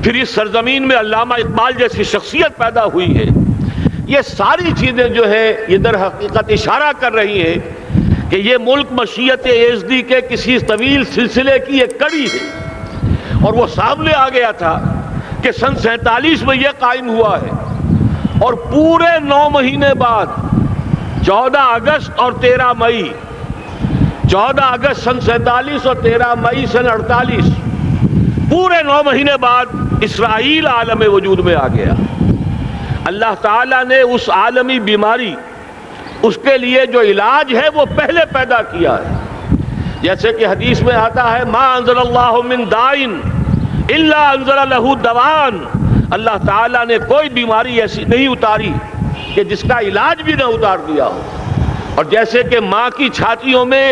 پھر اس سرزمین میں علامہ اقبال جیسی شخصیت پیدا ہوئی ہے. یہ ساری چیزیں جو ہے یہ در حقیقت اشارہ کر رہی ہے کہ یہ ملک مشیت ایزدی کے کسی طویل سلسلے کی ایک کڑی ہے. اور وہ سامنے آ گیا تھا کہ سن 47 میں یہ قائم ہوا ہے، اور پورے 9 مہینے بعد 14 اگست اور 13 مئی، 14 اگست سن 47 اور 13 مئی سن 48، پورے 9 مہینے بعد اسرائیل عالم وجود میں آ گیا. اللہ تعالیٰ نے اس عالمی بیماری، اس کے لیے جو علاج ہے وہ پہلے پیدا کیا ہے. جیسے کہ حدیث میں آتا ہے ما انزل اللہ من دائن الا انزل لہ دوان، اللہ تعالیٰ نے کوئی بیماری ایسی نہیں اتاری کہ جس کا علاج بھی نہ اتار دیا ہو. اور جیسے کہ ماں کی چھاتیوں میں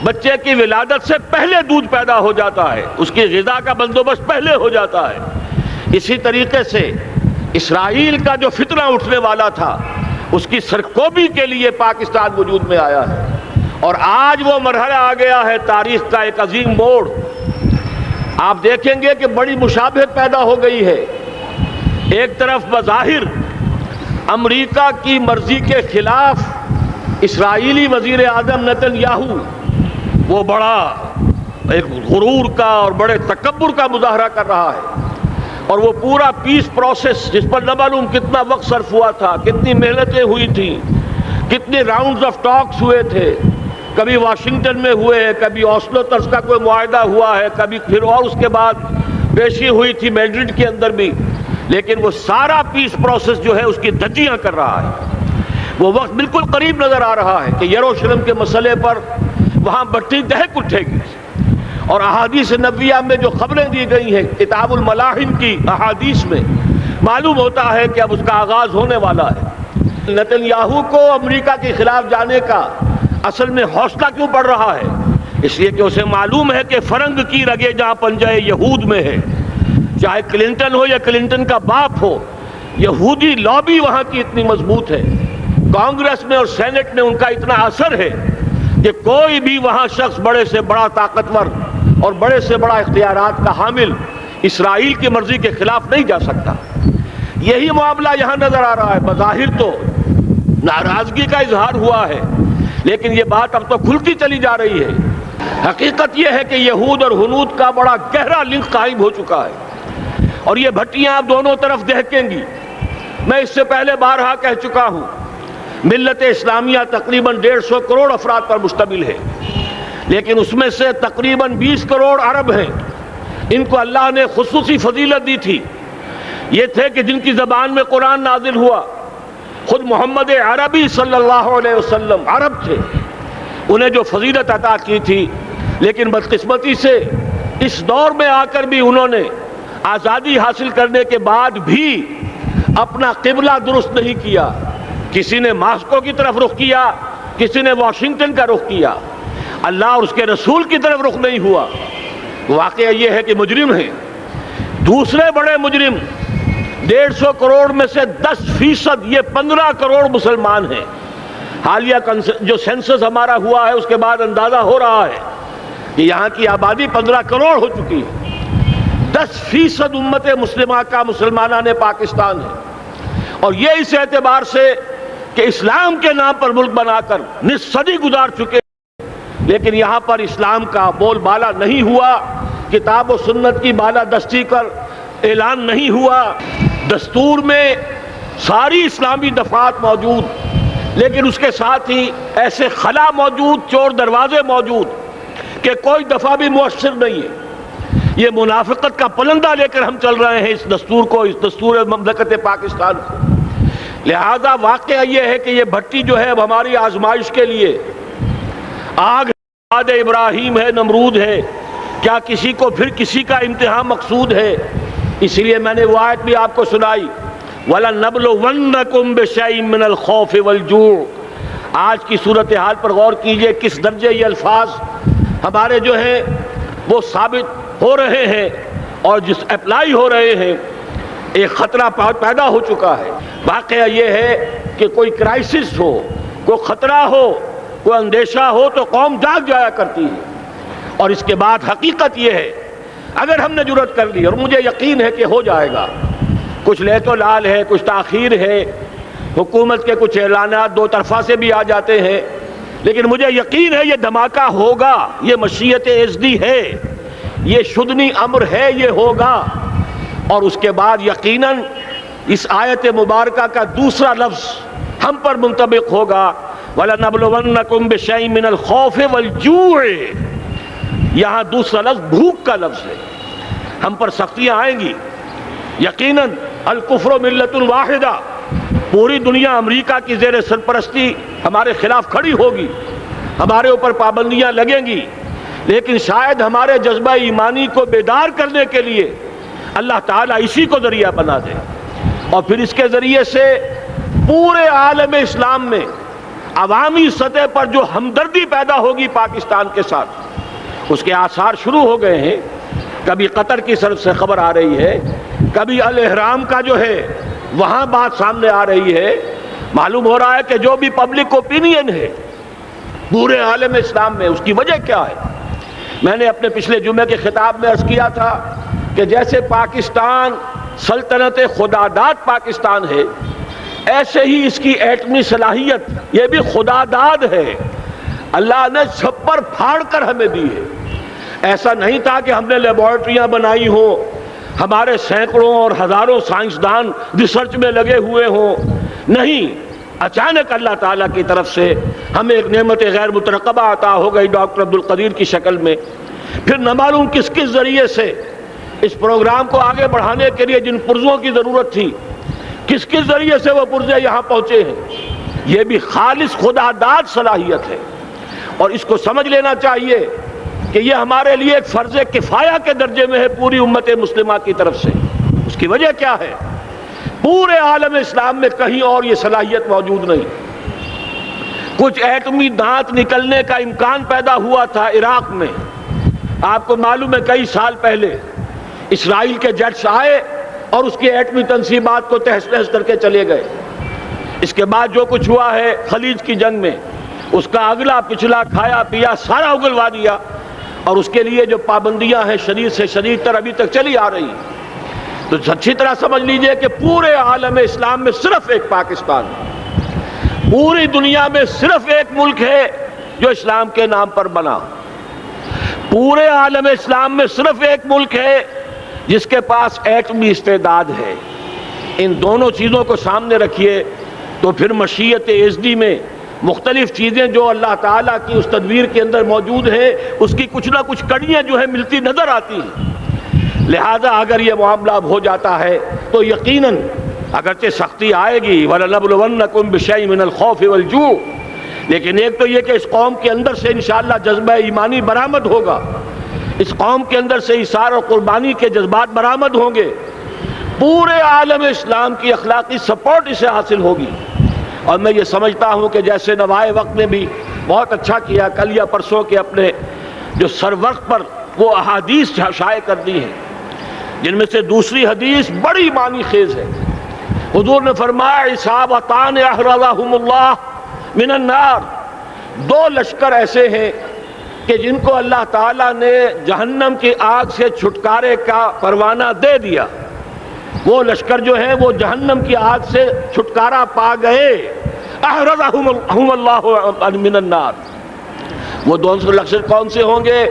بچے کی ولادت سے پہلے دودھ پیدا ہو جاتا ہے، اس کی غذا کا بندوبست پہلے ہو جاتا ہے، اسی طریقے سے اسرائیل کا جو فتنہ اٹھنے والا تھا اس کی سرکوبی کے لیے پاکستان وجود میں آیا ہے. اور آج وہ مرحلہ آ گیا ہے، تاریخ کا ایک عظیم موڑ. آپ دیکھیں گے کہ بڑی مشابہت پیدا ہو گئی ہے. ایک طرف بظاہر امریکہ کی مرضی کے خلاف اسرائیلی وزیر اعظم نتن یاہو وہ بڑا ایک غرور کا اور بڑے تکبر کا مظاہرہ کر رہا ہے، اور وہ پورا پیس پروسیس جس پر نہ معلوم کتنا وقت صرف ہوا تھا، کتنی محنتیں ہوئی تھیں، کتنے راؤنڈز آف ٹاکس ہوئے تھے، کبھی واشنگٹن میں ہوئے ہیں، کبھی اوسلو طرز کا کوئی معاہدہ ہوا ہے، کبھی پھر اور اس کے بعد پیشی ہوئی تھی میڈرڈ کے اندر بھی، لیکن وہ سارا پیس پروسیس جو ہے اس کی دھجیاں کر رہا ہے. وہ وقت بالکل قریب نظر آ رہا ہے کہ یروشلم کے مسئلے پر وہاں بٹی دہک اٹھے گی. اور احادیث نبویہ میں جو خبریں دی گئی ہیں کتاب الملاحم کی احادیث میں معلوم ہوتا ہے کہ اب اس کا آغاز ہونے والا ہے. نتن یاہو کو امریکہ کے خلاف جانے کا اصل میں حوصلہ کیوں پڑ رہا ہے؟ اس لیے کہ اسے معلوم ہے کہ فرنگ کی رگیں جہاں پنجہ یہود میں ہے، چاہے کلنٹن ہو یا کلنٹن کا باپ ہو، یہودی لابی وہاں کی اتنی مضبوط ہے، کانگریس میں اور سینٹ میں ان کا اتنا اثر ہے کہ کوئی بھی وہاں شخص بڑے سے بڑا طاقتور اور بڑے سے بڑا اختیارات کا حامل اسرائیل کی مرضی کے خلاف نہیں جا سکتا. یہی معاملہ یہاں نظر آ رہا ہے. بظاہر تو ناراضگی کا اظہار ہوا ہے، لیکن یہ بات اب تو کھلتی چلی جا رہی ہے. حقیقت یہ ہے کہ یہود اور ہنود کا بڑا گہرا لنک قائم ہو چکا ہے، اور یہ بھٹیاں اب دونوں طرف دہکیں گی. میں اس سے پہلے بارہا کہہ چکا ہوں، ملت اسلامیہ تقریباً 150 کروڑ افراد پر مشتمل ہے، لیکن اس میں سے تقریباً 20 کروڑ عرب ہیں. ان کو اللہ نے خصوصی فضیلت دی تھی. یہ تھے کہ جن کی زبان میں قرآن نازل ہوا، خود محمد عربی صلی اللہ علیہ وسلم عرب تھے، انہیں جو فضیلت عطا کی تھی. لیکن بدقسمتی سے اس دور میں آ کر بھی انہوں نے آزادی حاصل کرنے کے بعد بھی اپنا قبلہ درست نہیں کیا. کسی نے ماسکو کی طرف رخ کیا، کسی نے واشنگٹن کا رخ کیا، اللہ اور اس کے رسول کی طرف رخ نہیں ہوا. واقعہ یہ ہے کہ مجرم ہیں. دوسرے بڑے مجرم 150 کروڑ میں سے 10% یہ 15 کروڑ مسلمان ہیں. حالیہ جو سینسس ہمارا ہوا ہے اس کے بعد اندازہ ہو رہا ہے کہ یہاں کی آبادی 15 کروڑ ہو چکی ہے. 10% امت مسلمہ کا مسلمانان پاکستان ہے، اور یہ اس اعتبار سے کہ اسلام کے نام پر ملک بنا کر نصف صدی گزار چکے، لیکن یہاں پر اسلام کا بول بالا نہیں ہوا، کتاب و سنت کی بالا دستی کر اعلان نہیں ہوا. دستور میں ساری اسلامی دفعات موجود، لیکن اس کے ساتھ ہی ایسے خلا موجود، چور دروازے موجود کہ کوئی دفعہ بھی مؤثر نہیں ہے. یہ منافقت کا پلندہ لے کر ہم چل رہے ہیں اس دستور کو، اس دستور مملکت پاکستان کو. لہذا واقعہ یہ ہے کہ یہ بھٹی جو ہے اب ہماری آزمائش کے لیے آگ آد ابراہیم ہے، نمرود ہے. کیا کسی کو پھر کسی کا امتحان مقصود ہے؟ اسی لیے میں نے وہ آیت بھی آپ کو سنائی، وَلَنَّبْلُوَنَّكُمْ بِشَيْءٍ مِّنَ الْخَوْفِ وَالْجُوعِ. آج کی صورتحال پر غور کیجئے، کس درجے یہ الفاظ ہمارے جو ہیں وہ ثابت ہو رہے ہیں اور جس اپلائی ہو رہے ہیں. ایک خطرہ پیدا ہو چکا ہے. واقعہ یہ ہے کہ کوئی کرائسس ہو، کوئی خطرہ ہو، کوئی اندیشہ ہو تو قوم جاگ جایا کرتی ہے. اور اس کے بعد حقیقت یہ ہے اگر ہم نے جرأت کر لی، اور مجھے یقین ہے کہ ہو جائے گا، کچھ لیت و لال ہے، کچھ تاخیر ہے، حکومت کے کچھ اعلانات دو طرفہ سے بھی آ جاتے ہیں، لیکن مجھے یقین ہے یہ دھماکہ ہوگا، یہ مشیت ایزدی ہے، یہ شدنی امر ہے، یہ ہوگا۔ اور اس کے بعد یقیناً اس آیت مبارکہ کا دوسرا لفظ ہم پر منطبق ہوگا، وَلَنَبْلُوَنَّكُمْ بِشَيْءٍ مِّنَ الْخَوْفِ وَالْجُوعِ۔ یہاں دوسرا لفظ بھوک کا لفظ ہے، ہم پر سختیاں آئیں گی یقیناً۔ الکفر ملت واحدہ، پوری دنیا امریکہ کی زیر سرپرستی ہمارے خلاف کھڑی ہوگی، ہمارے اوپر پابندیاں لگیں گی، لیکن شاید ہمارے جذبہ ایمانی کو بیدار کرنے کے لیے اللہ تعالیٰ اسی کو ذریعہ بنا دے، اور پھر اس کے ذریعے سے پورے عالم اسلام میں عوامی سطح پر جو ہمدردی پیدا ہوگی پاکستان کے ساتھ، اس کے آثار شروع ہو گئے ہیں۔ کبھی قطر کی طرف سے خبر آ رہی ہے، کبھی الاحرام کا جو ہے وہاں بات سامنے آ رہی ہے۔ معلوم ہو رہا ہے کہ جو بھی پبلک اوپینین ہے پورے عالم اسلام میں، اس کی وجہ کیا ہے؟ میں نے اپنے پچھلے جمعے کے خطاب میں عرض کیا تھا کہ جیسے پاکستان سلطنت خداداد پاکستان ہے، ایسے ہی اس کی ایٹمی صلاحیت یہ بھی خداداد ہے، اللہ نے چھپر پھاڑ کر ہمیں دی ہے۔ ایسا نہیں تھا کہ ہم نے لیبارٹریاں بنائی ہوں، ہمارے سینکڑوں اور ہزاروں سائنسدان ریسرچ میں لگے ہوئے ہوں، نہیں، اچانک اللہ تعالیٰ کی طرف سے ہمیں ایک نعمت غیر مترقبہ عطا ہو گئی ڈاکٹر عبدالقدیر کی شکل میں۔ پھر نہ معلوم کس کس ذریعے سے اس پروگرام کو آگے بڑھانے کے لیے جن پرزوں کی ضرورت تھی، کس کس ذریعے سے وہ پرزے یہاں پہنچے ہیں۔ یہ بھی خالص خداداد صلاحیت ہے، اور اس کو سمجھ لینا چاہیے کہ یہ ہمارے لیے ایک فرض کفایہ کے درجے میں ہے پوری امت مسلمہ کی طرف سے۔ اس کی وجہ کیا ہے؟ پورے عالم اسلام میں کہیں اور یہ صلاحیت موجود نہیں۔ کچھ ایٹمی دانت نکلنے کا امکان پیدا ہوا تھا عراق میں، آپ کو معلوم ہے کئی سال پہلے اسرائیل کے جیٹس آئے اور اس کی ایٹمی تنصیبات کو تہس نہس کر کے چلے گئے۔ اس کے بعد جو کچھ ہوا ہے خلیج کی جنگ میں، اس کا اگلا پچھلا کھایا پیا سارا اگلوا دیا، اور اس کے لیے جو پابندیاں ہیں شدید سے شدید تر ابھی تک چلی آ رہی ہیں۔ تو اچھی طرح سمجھ لیجئے کہ پورے عالم اسلام میں صرف ایک پاکستان ہے، پوری دنیا میں صرف ایک ملک ہے جو اسلام کے نام پر بنا، پورے عالم اسلام میں صرف ایک ملک ہے جس کے پاس ایٹمی استعداد ہے۔ ان دونوں چیزوں کو سامنے رکھیے تو پھر مشیت ایزدی میں مختلف چیزیں جو اللہ تعالیٰ کی اس تدبیر کے اندر موجود ہے، اس کی کچھ نہ کچھ کڑیاں جو ہے ملتی نظر آتی ہیں۔ لہذا اگر یہ معاملہ اب ہو جاتا ہے تو یقیناً اگرچہ سختی آئے گی، وَلَنَبْلُوَنَّكُمْ بِشَيْءٍ مِّنَ الْخَوْفِ وَالْجُوعِ، لیکن ایک تو یہ کہ اس قوم کے اندر سے انشاءاللہ جذبہ ایمانی برآمد ہوگا، اس قوم کے اندر سے ایثار اور قربانی کے جذبات برآمد ہوں گے، پورے عالم اسلام کی اخلاقی سپورٹ اسے حاصل ہوگی۔ اور میں یہ سمجھتا ہوں کہ جیسے نوائے وقت نے بھی بہت اچھا کیا، کل یا پرسوں کے اپنے جو سر وقت پر وہ احادیث شائع کر دی ہیں، جن میں سے دوسری حدیث بڑی معنی خیز ہے۔ حضور نے فرمایا عصابتان احرزہم اللہ من النار، دو لشکر ایسے ہیں کہ جن کو اللہ تعالیٰ نے جہنم کی آگ سے چھٹکارے کا پروانہ دے دیا۔ وہ لشکر جو ہیں وہ جہنم کی آگ سے چھٹکارا پا گئے، احرزہم اللہ من النار۔ وہ دونوں لشکر کون سے ہوں گے؟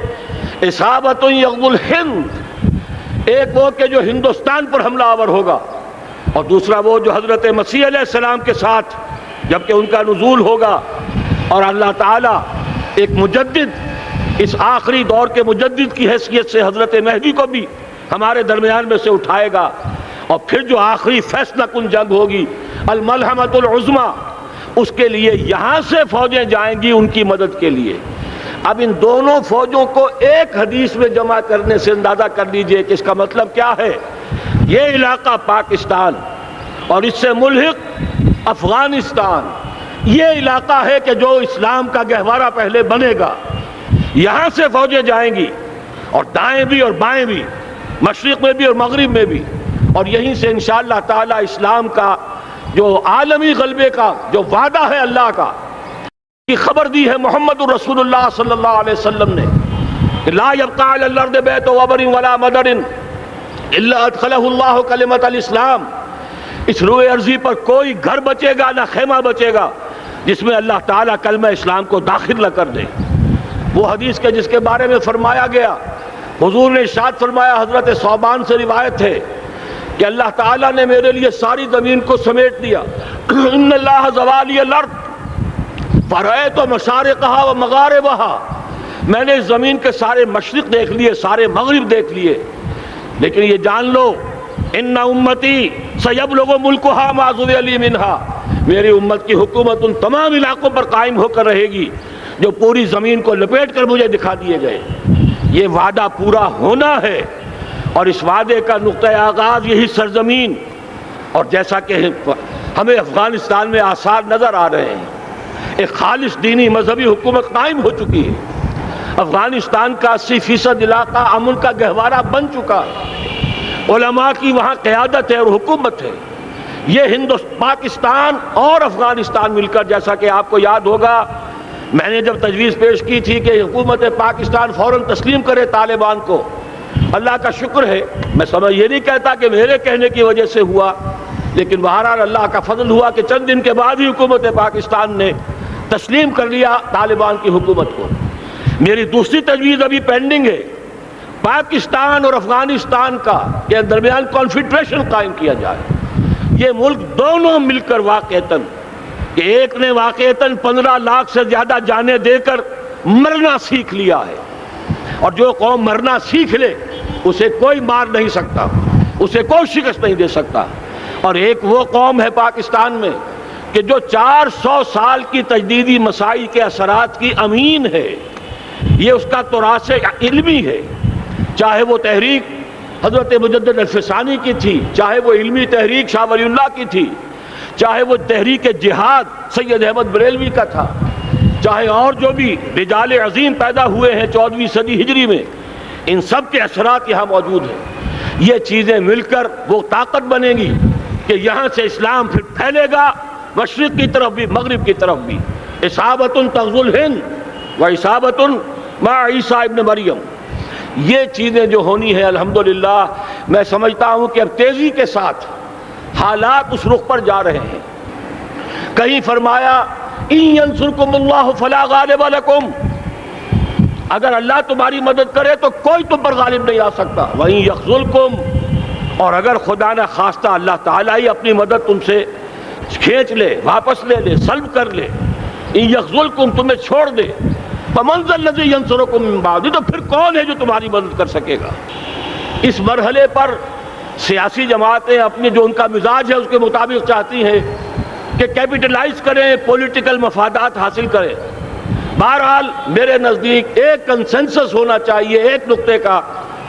اصابت یغزو الہند، ایک وہ کہ جو ہندوستان پر حملہ آور ہوگا، اور دوسرا وہ جو حضرت مسیح علیہ السلام کے ساتھ جبکہ ان کا نزول ہوگا، اور اللہ تعالیٰ ایک مجدد، اس آخری دور کے مجدد کی حیثیت سے حضرت مہدی کو بھی ہمارے درمیان میں سے اٹھائے گا، اور پھر جو آخری فیصلہ کن جنگ ہوگی الملحمۃ العظمیٰ، اس کے لیے یہاں سے فوجیں جائیں گی ان کی مدد کے لیے۔ اب ان دونوں فوجوں کو ایک حدیث میں جمع کرنے سے اندازہ کر لیجئے کہ اس کا مطلب کیا ہے۔ یہ علاقہ پاکستان اور اس سے ملحق افغانستان، یہ علاقہ ہے کہ جو اسلام کا گہوارہ پہلے بنے گا، یہاں سے فوجیں جائیں گی، اور دائیں بھی اور بائیں بھی، مشرق میں بھی اور مغرب میں بھی، اور یہیں سے انشاءاللہ تعالی اسلام کا جو عالمی غلبے کا جو وعدہ ہے اللہ کا، کی خبر دی ہے محمد الرسول اللہ صلی اللہ علیہ وسلم نے لا يبقى على الارض بیت وبر ولا مدر الا ادخلہ اللہ کلمۃ الاسلام، اس روئے ارضی پر کوئی گھر بچے گا نہ خیمہ بچے گا جس میں اللہ تعالیٰ کلمہ اسلام کو داخل نہ کر دے۔ وہ حدیث کے جس کے بارے میں فرمایا گیا، حضور نے ارشاد فرمایا، حضرت ثوبان سے روایت ہے کہ اللہ تعالیٰ نے میرے لیے ساری زمین کو سمیٹ دیا۔ ان اللہ زوالی الارض فرأیت مشارقہا و مغاربہا، میں نے اس زمین کے سارے مشرق دیکھ لیے، سارے مغرب دیکھ لیے، لیکن یہ جان لو ان امتی سیبلغ ملکہا ما ذوی لی منہا، میری امت کی حکومت ان تمام علاقوں پر قائم ہو کر رہے گی جو پوری زمین کو لپیٹ کر مجھے دکھا دیے گئے۔ یہ وعدہ پورا ہونا ہے، اور اس وعدے کا نقطہ آغاز یہی سرزمین، اور جیسا کہ ہمیں افغانستان میں آثار نظر آ رہے ہیں، ایک خالص دینی مذہبی حکومت قائم ہو چکی ہے۔ افغانستان کا 80% علاقہ امن کا گہوارہ بن چکا ہے، علماء کی وہاں قیادت ہے اور حکومت ہے۔ یہ پاکستان اور افغانستان مل کر، جیسا کہ آپ کو یاد ہوگا میں نے جب تجویز پیش کی تھی کہ حکومت پاکستان فوراً تسلیم کرے طالبان کو، اللہ کا شکر ہے، میں یہ نہیں کہتا کہ میرے کہنے کی وجہ سے ہوا، لیکن بہرحال اللہ کا فضل ہوا کہ چند دن کے بعد ہی حکومت پاکستان نے تسلیم کر لیا طالبان کی حکومت کو۔ میری دوسری تجویز ابھی پینڈنگ ہے، پاکستان اور افغانستان کا کے درمیان کانفیڈریشن قائم کیا جائے۔ یہ ملک دونوں مل کر واقعتاً، کہ ایک نے واقعتاً 15 لاکھ سے زیادہ جانیں دے کر مرنا سیکھ لیا ہے، اور جو قوم مرنا سیکھ لے اسے کوئی مار نہیں سکتا، اسے کوئی شکست نہیں دے سکتا، اور ایک وہ قوم ہے پاکستان میں کہ جو 400 سال کی تجدیدی مسائی کے اثرات کی امین ہے، یہ اس کا تراث علمی ہے، چاہے وہ تحریک حضرت مجدد الفسانی کی تھی، چاہے وہ علمی تحریک شاہ ولی اللہ کی تھی، چاہے وہ تحریک جہاد سید احمد بریلوی کا تھا، چاہے اور جو بھی رجال عظیم پیدا ہوئے ہیں 14ویں صدی ہجری میں، ان سب کے اثرات یہاں موجود ہیں۔ یہ چیزیں مل کر وہ طاقت بنے گی کہ یہاں سے اسلام پھر پھیلے گا، مشرق کی طرف بھی مغرب کی طرف بھی۔ اصابۃ تغزو الہند و اصابۃ مع عیسیٰ ابن مریم، یہ چیزیں جو ہونی ہیں الحمدللہ میں سمجھتا ہوں کہ اب تیزی کے ساتھ حالات اس رخ پر جا رہے ہیں۔ کہیں فرمایا ان ینصرکم اللہ فلا غالب لکم، اگر اللہ تمہاری مدد کرے تو کوئی تم پر غالب نہیں آ سکتا، وَإِن یخذلکم، اور اگر خدا نہ خواستہ اللہ تعالیٰ ہی اپنی مدد تم سے کھینچ لے، واپس لے لے، سلب کر لے، ان یخذلکم، تمہیں چھوڑ دے، فمن ذا الذی ینصرکم من بعدہ، تو پھر کون ہے جو تمہاری مدد کر سکے گا۔ اس مرحلے پر سیاسی جماعتیں اپنے جو ان کا مزاج ہے اس کے مطابق چاہتی ہیں کہ کیپٹلائز کریں، پولیٹیکل مفادات حاصل کریں۔ بہرحال میرے نزدیک ایک کنسنسس ہونا چاہیے، ایک نقطے کا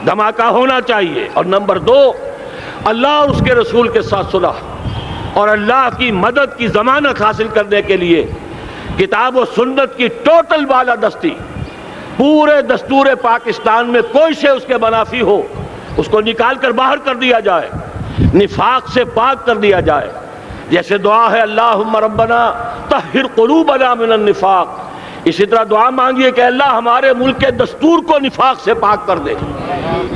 دھماکہ ہونا چاہیے، اور نمبر 2 اللہ اور اس کے رسول کے ساتھ صلح اور اللہ کی مدد کی ضمانت حاصل کرنے کے لیے کتاب و سنت کی ٹوٹل بالادستی، پورے دستور پاکستان میں کوئی شے اس کے منافی ہو اس کو نکال کر باہر کر دیا جائے، نفاق سے پاک کر دیا جائے۔ جیسے دعا ہے اللہم ربنا طہر قلوبنا من النفاق، اسی طرح دعا مانگیے کہ اللہ ہمارے ملک کے دستور کو نفاق سے پاک کر دے،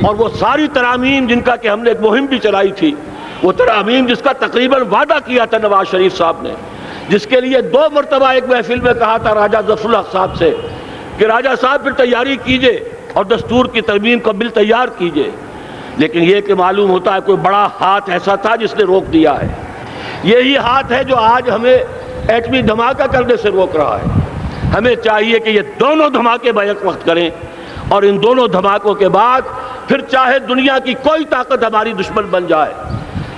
اور وہ ساری ترامیم جن کا کہ ہم نے ایک مہم بھی چلائی تھی، وہ ترامیم جس کا تقریباً وعدہ کیا تھا نواز شریف صاحب نے، جس کے لیے 2 مرتبہ ایک محفل میں کہا تھا راجہ ظفر الحق صاحب سے کہ راجہ صاحب پھر تیاری کیجئے اور دستور کی ترمیم کا بل تیار کیجئے، لیکن یہ کہ معلوم ہوتا ہے کوئی بڑا ہاتھ ایسا تھا جس نے روک دیا ہے۔ یہی ہاتھ ہے جو آج ہمیں ایٹمی دھماکہ کرنے سے روک رہا ہے۔ ہمیں چاہیے کہ یہ دونوں دھماکے بیک وقت کریں، اور ان دونوں دھماکوں کے بعد پھر چاہے دنیا کی کوئی طاقت ہماری دشمن بن جائے،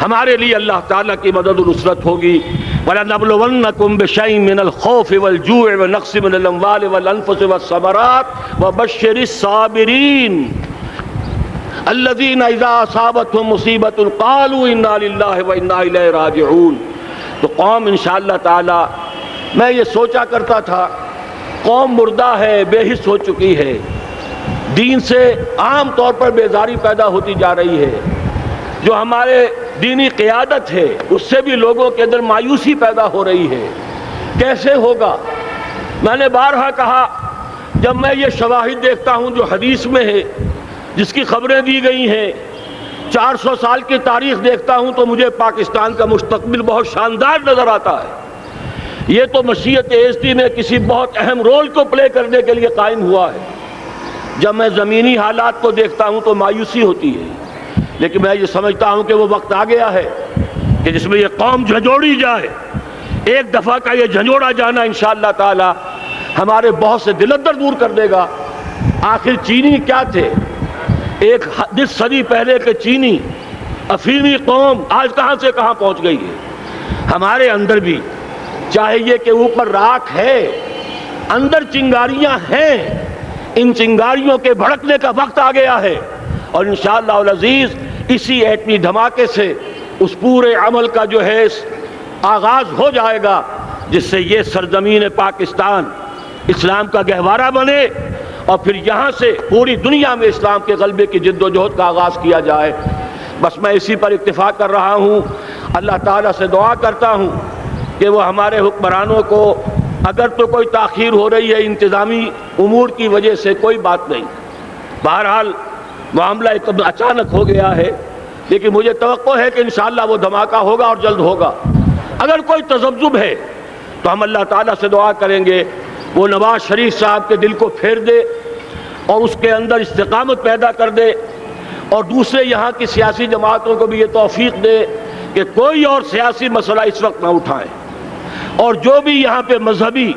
ہمارے لیے اللہ تعالیٰ کی مدد و نصرت ہوگی۔ وَلَنَبْلُوَنَّكُمْ بِشَيْءٍ مِّنَ الْخَوْفِ وَالْجُوعِ وَنَقْصٍ مِّنَ الْأَمْوَالِ وَالْأَنفُسِ وَالثَّمَرَاتِ وَبَشِّرِ الصَّابِرِينَ الَّذِينَ إِذَا أَصَابَتْهُم مُّصِيبَةٌ قَالُوا إِنَّا لِلَّهِ وَإِنَّا إِلَيْهِ رَاجِعُونَ۔ تو قوم انشاءاللہ تعالی، میں یہ سوچا کرتا تھا قوم مردہ ہے، بے حس ہو چکی ہے، دین سے عام طور پر بیزاری پیدا ہوتی جا رہی ہے، جو ہمارے دینی قیادت ہے اس سے بھی لوگوں کے اندر مایوسی پیدا ہو رہی ہے۔ کیسے ہوگا؟ میں نے بارہا کہا جب میں یہ شواہد دیکھتا ہوں جو حدیث میں ہے، جس کی خبریں دی گئی ہیں، 400 سال کی تاریخ دیکھتا ہوں، تو مجھے پاکستان کا مستقبل بہت شاندار نظر آتا ہے۔ یہ تو مشیت ایزدی میں کسی بہت اہم رول کو پلے کرنے کے لیے قائم ہوا ہے۔ جب میں زمینی حالات کو دیکھتا ہوں تو مایوسی ہوتی ہے، لیکن میں یہ سمجھتا ہوں کہ وہ وقت آ گیا ہے کہ جس میں یہ قوم جھنجھوڑی جائے۔ ایک دفعہ کا یہ جھنجھوڑا جانا انشاءاللہ تعالی ہمارے بہت سے دل اندر دور کر دے گا۔ آخر چینی کیا تھے؟ ایک 10 صدی پہلے کے چینی افریقی قوم آج کہاں سے کہاں پہنچ گئی ہے۔ ہمارے اندر بھی چاہے یہ کہ اوپر راکھ ہے، اندر چنگاریاں ہیں، ان چنگاریوں کے بھڑکنے کا وقت آ گیا ہے، اور انشاءاللہ العزیز اسی ایٹمی دھماکے سے اس پورے عمل کا جو ہے آغاز ہو جائے گا، جس سے یہ سرزمین پاکستان اسلام کا گہوارہ بنے، اور پھر یہاں سے پوری دنیا میں اسلام کے غلبے کی جد و جہد کا آغاز کیا جائے۔ بس میں اسی پر اکتفا کر رہا ہوں۔ اللہ تعالیٰ سے دعا کرتا ہوں کہ وہ ہمارے حکمرانوں کو، اگر تو کوئی تاخیر ہو رہی ہے انتظامی امور کی وجہ سے، کوئی بات نہیں، بہرحال معاملہ ایک اچانک ہو گیا ہے، لیکن مجھے توقع ہے کہ انشاءاللہ وہ دھماکہ ہوگا اور جلد ہوگا۔ اگر کوئی تذبذب ہے تو ہم اللہ تعالیٰ سے دعا کریں گے وہ نواز شریف صاحب کے دل کو پھیر دے اور اس کے اندر استقامت پیدا کر دے، اور دوسرے یہاں کی سیاسی جماعتوں کو بھی یہ توفیق دے کہ کوئی اور سیاسی مسئلہ اس وقت نہ اٹھائیں، اور جو بھی یہاں پہ مذہبی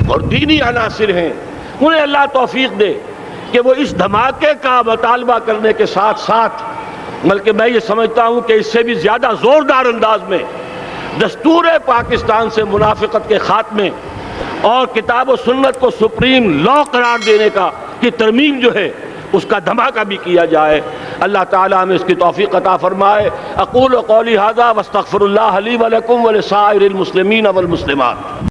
اور دینی عناصر ہیں انہیں اللہ توفیق دے کہ وہ اس دھماکے کا مطالبہ کرنے کے ساتھ ساتھ، بلکہ میں یہ سمجھتا ہوں کہ اس سے بھی زیادہ زوردار انداز میں دستور پاکستان سے منافقت کے خاتمے اور کتاب و سنت کو سپریم لا قرار دینے کی ترمیم جو ہے اس کا دھماکہ بھی کیا جائے۔ اللہ تعالیٰ ہمیں اس کی توفیق عطا فرمائے۔ اقول قولی ھذا واستغفر اللہ لی ولکم ولسائر المسلمین والمسلمات۔